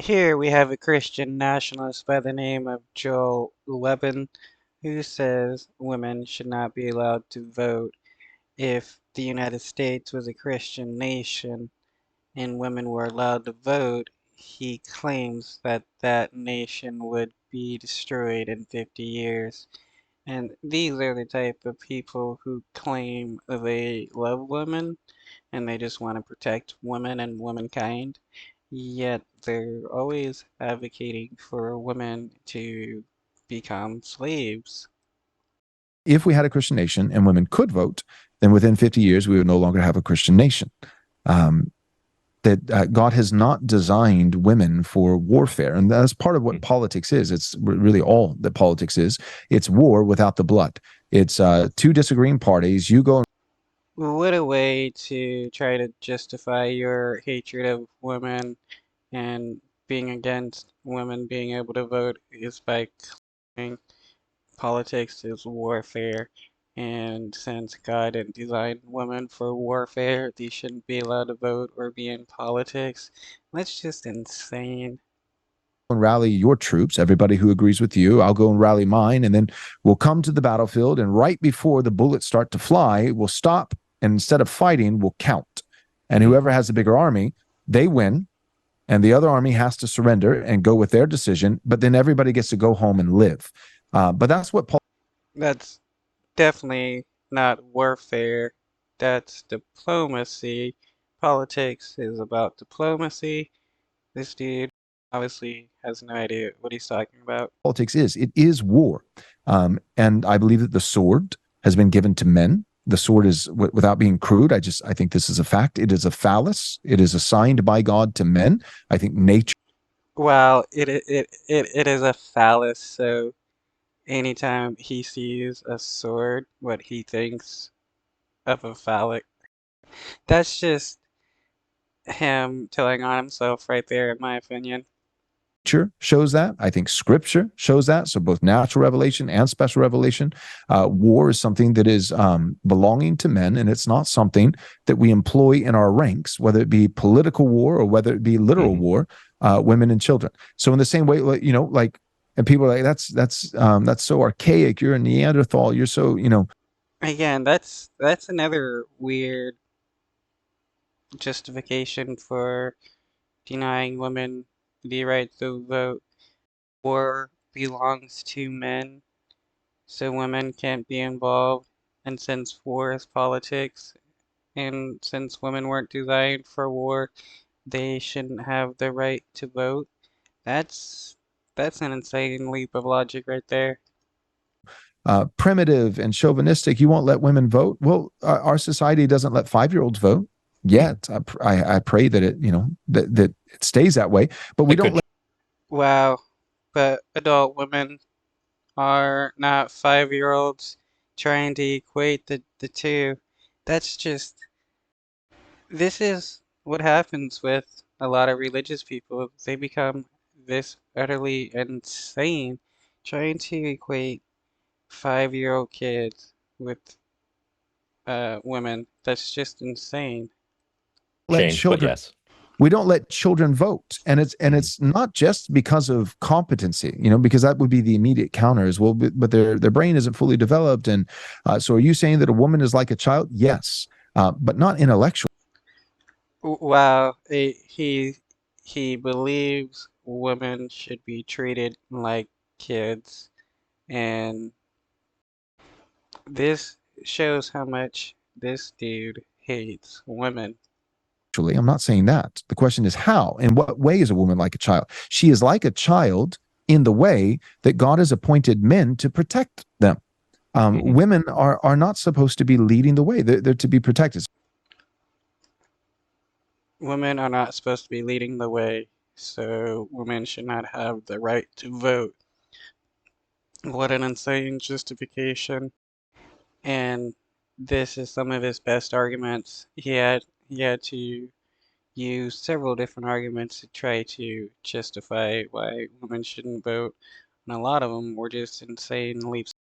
Here we have a Christian nationalist by the name of Joel Leben who says women should not be allowed to vote. If the United States was a Christian nation and women were allowed to vote, he claims that that nation would be destroyed in 50 years. And these are the type of people who claim they love women and they just want to protect women and womankind, yet they're always advocating for women to become slaves. If we had a Christian nation and women could vote, then within 50 years, we would no longer have a Christian nation. Um, that God has not designed women for warfare. And that's part of what politics is. It's really all that politics is. It's war without the blood. It's two disagreeing parties. You go. What a way to try to justify your hatred of women and being against women being able to vote is by claiming politics is warfare, and since God didn't design women for warfare, they shouldn't be allowed to vote or be in politics. That's just insane. And rally your troops, everybody who agrees with you. I'll go and rally mine. And then we'll come to the battlefield. And right before the bullets start to fly, we'll stop. And instead of fighting, we'll count. And whoever has the bigger army, they win. And the other army has to surrender and go with their decision. But then everybody gets to go home and live. But that's what Paul. That's definitely not warfare. That's diplomacy. Politics is about diplomacy. This dude obviously has no idea what he's talking about. Politics is. It is war. And I believe that the sword has been given to men. The sword is, without being crude, I think this is a fact. It is a phallus. It is assigned by God to men. I think nature. Well, it is a phallus, so anytime he sees a sword, what he thinks of a phallic, that's just him telling on himself right there, in my opinion. Shows that. I think scripture shows that. So both natural revelation and special revelation. War is something that is belonging to men, and it's not something that we employ in our ranks, whether it be political war or whether it be literal war, women and children. So in the same way, like, and people are like, that's so archaic. You're a Neanderthal. You're so, Again, that's another weird justification for denying women the right to vote. War belongs to men, so women can't be involved. And since war is politics, and since women weren't designed for war, they shouldn't have the right to vote. That's that's an insane leap of logic right there. primitive and chauvinistic. You won't let women vote. Well, our society doesn't let 5-year-olds vote yet. I pray that that it stays that way. But we don't let. Wow, but adult women are not 5-year-olds trying to equate the two. That's just, this is what happens with a lot of religious people. They become this utterly insane trying to equate 5-year-old kids with women. That's just insane. Let children. We don't let children vote, and it's not just because of competency, because that would be the immediate counter as well. But their brain isn't fully developed, and so are you saying that a woman is like a child? Yes, but not intellectual. Wow, he believes women should be treated like kids, and this shows how much this dude hates women. Actually, I'm not saying that. The question is how. In what way is a woman like a child? She is like a child in the way that God has appointed men to protect them. Women are not supposed to be leading the way. They're to be protected. Women are not supposed to be leading the way, so women should not have the right to vote. What an insane justification. And this is some of his best arguments. He had to use several different arguments to try to justify why women shouldn't vote, and a lot of them were just insane leaps